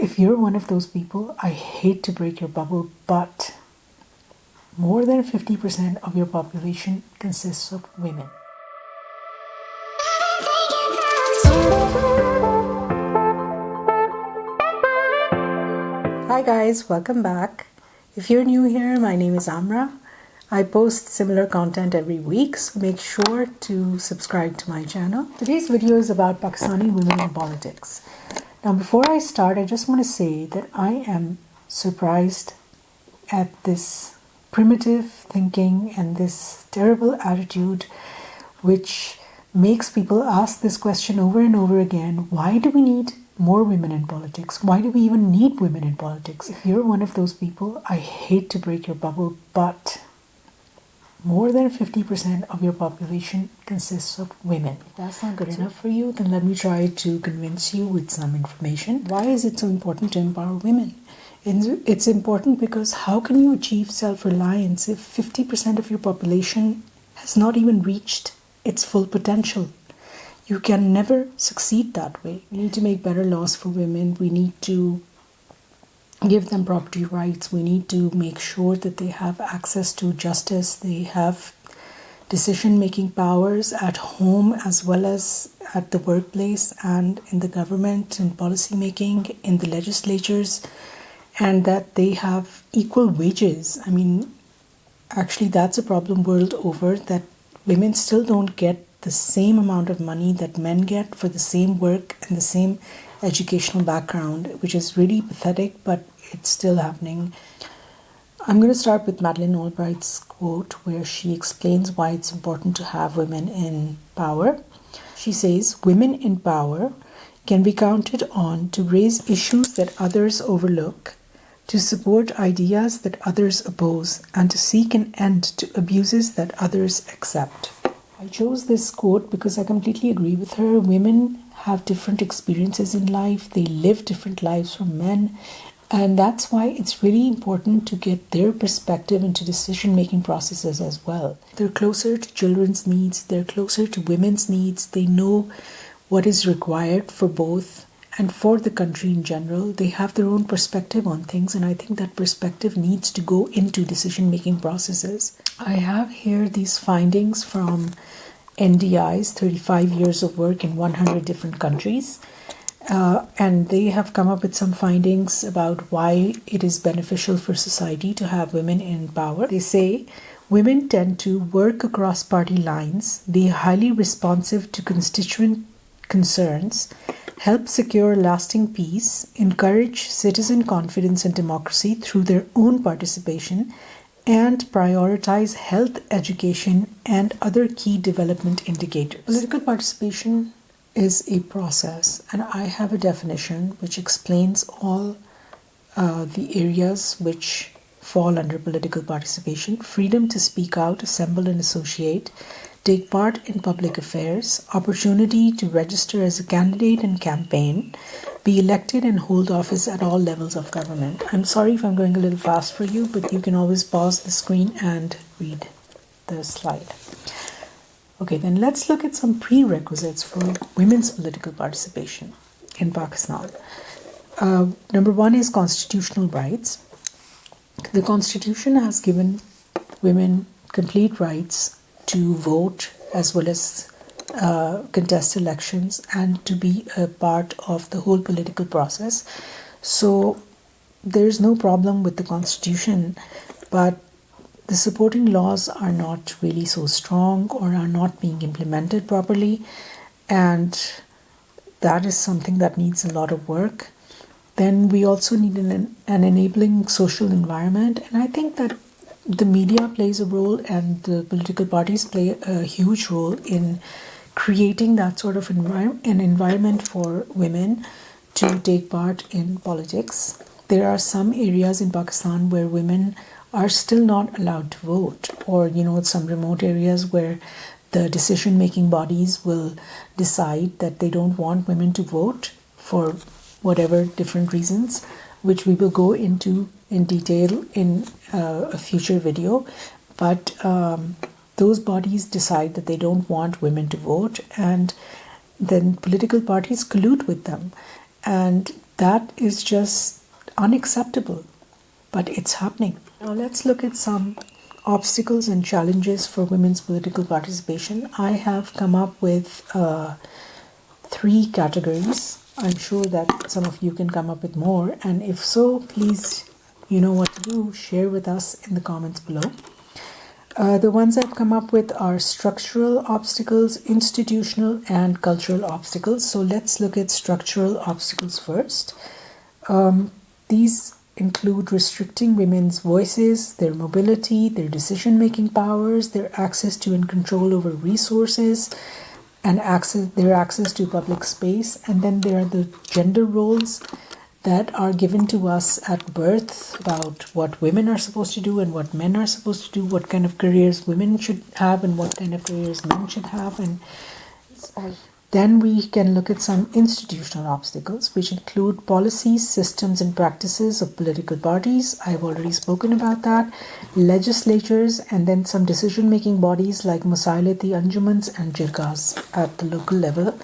If you're one of those people, I hate to break your bubble, but more than 50% of your population consists of women. Hi guys, welcome back. If you're new here, my name is Amra. I post similar content every week, so make sure to subscribe to my channel. Today's video is about Pakistani women in politics. Now, before I start, I just want to say that I am surprised at this primitive thinking and this terrible attitude which makes people ask this question over and over again. Why do we need more women in politics? Why do we even need women in politics? If you're one of those people, I hate to break your bubble, but more than 50% of your population consists of women. If that's not good enough for you, then let me try to convince you with some information. Why is it so important to empower women? It's important because how can you achieve self-reliance if 50% of your population has not even reached its full potential? You can never succeed that way. We need to make better laws for women. We need to give them property rights. We need to make sure that they have access to justice. They have decision-making powers at home as well as at the workplace and in the government and policy making, in the legislatures, and that they have equal wages. I mean, actually that's a problem world over, that women still don't get the same amount of money that men get for the same work and the same educational background, which is really pathetic, but it's still happening. I'm going to start with Madeleine Albright's quote where she explains why it's important to have women in power. She says, "Women in power can be counted on to raise issues that others overlook, to support ideas that others oppose, and to seek an end to abuses that others accept." I chose this quote because I completely agree with her. Women have different experiences in life. They live different lives from men. And that's why it's really important to get their perspective into decision-making processes as well. They're closer to children's needs. They're closer to women's needs. They know what is required for both and for the country in general. They have their own perspective on things, and I think that perspective needs to go into decision-making processes. I have here these findings from NDI's 35 years of work in 100 different countries. And they have come up with some findings about why it is beneficial for society to have women in power. They say women tend to work across party lines, be highly responsive to constituent concerns, help secure lasting peace, encourage citizen confidence and democracy through their own participation, and prioritize health, education, and other key development indicators. Political participation is a process, and I have a definition which explains all the areas which fall under political participation: freedom to speak out, assemble and associate, take part in public affairs, opportunity to register as a candidate and campaign, be elected and hold office at all levels of government. I'm sorry if I'm going a little fast for you, but you can always pause the screen and read the slide. Okay, then let's look at some prerequisites for women's political participation in Pakistan. Number one is constitutional rights. The Constitution has given women complete rights to vote as well as contest elections and to be a part of the whole political process. So there's no problem with the Constitution, but the supporting laws are not really so strong or are not being implemented properly, and that is something that needs a lot of work. Then we also need an enabling social environment, and I think that the media plays a role and the political parties play a huge role in creating that sort of an environment for women to take part in politics. There are some areas in Pakistan where women are still not allowed to vote, or some remote areas where the decision-making bodies will decide that they don't want women to vote for whatever different reasons, which we will go into in detail in a future video. But those bodies decide that they don't want women to vote, and then political parties collude with them. And that is just unacceptable, but it's happening. Now let's look at some obstacles and challenges for women's political participation. I have come up with 3 categories. I'm sure that some of you can come up with more, and if so, please, you know what to do, share with us in the comments below. The ones I've come up with are structural obstacles, institutional, and cultural obstacles. So let's look at structural obstacles first. These include restricting women's voices, their mobility, their decision-making powers, their access to and control over resources, and their access to public space. And then there are the gender roles that are given to us at birth about what women are supposed to do and what men are supposed to do, what kind of careers women should have and what kind of careers men should have. And then we can look at some institutional obstacles, which include policies, systems, and practices of political parties. I've already spoken about that. Legislatures, and then some decision-making bodies like Musailat-e Anjumans and Jirgas at the local level.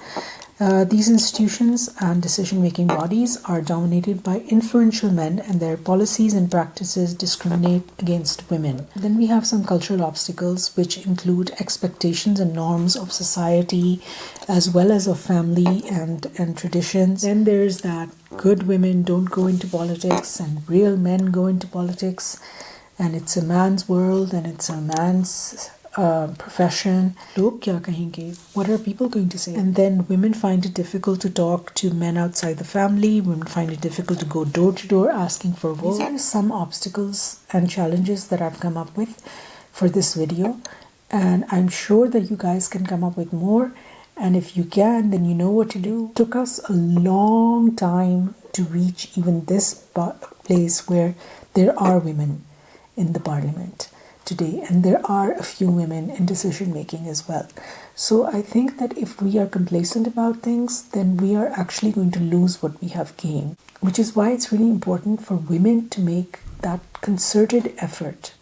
These institutions and decision-making bodies are dominated by influential men, and their policies and practices discriminate against women. Then we have some cultural obstacles, which include expectations and norms of society, as well as of family and traditions. Then there's that good women don't go into politics and real men go into politics, and it's a man's world and it's a man's profession. What are people going to say? And then women find it difficult to talk to men outside the family. Women find it difficult to go door to door asking for votes. These are some obstacles and challenges that I've come up with for this video, and I'm sure that you guys can come up with more. And if you can, then you know what to do. It took us a long time to reach even this place where there are women in the parliament today, and there are a few women in decision making as well. So I think that if we are complacent about things, then we are actually going to lose what we have gained, which is why it's really important for women to make that concerted effort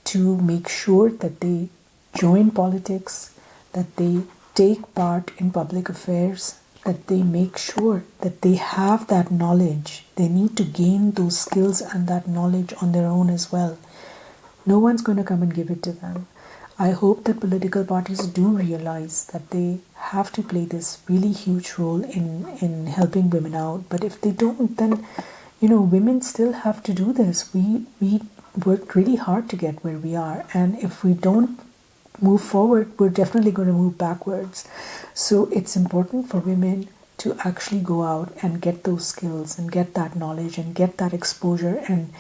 to make sure that they join politics, that they take part in public affairs, that they make sure that they have that knowledge. They need to gain those skills and that knowledge on their own as well. No one's going to come and give it to them. I hope that political parties do realize that they have to play this really huge role in helping women out. But if they don't, then, you know, women still have to do this. We worked really hard to get where we are. And if we don't move forward, we're definitely going to move backwards. So it's important for women to actually go out and get those skills and get that knowledge and get that exposure and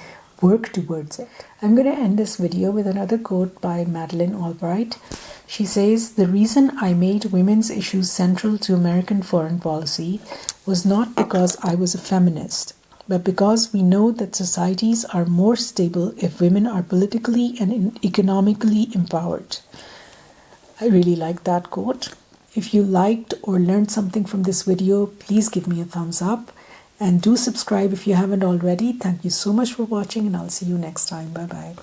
work towards it. I'm going to end this video with another quote by Madeleine Albright. She says, "The reason I made women's issues central to American foreign policy was not because I was a feminist, but because we know that societies are more stable if women are politically and economically empowered." I really like that quote. If you liked or learned something from this video, please give me a thumbs up. And do subscribe if you haven't already. Thank you so much for watching, and I'll see you next time. Bye-bye.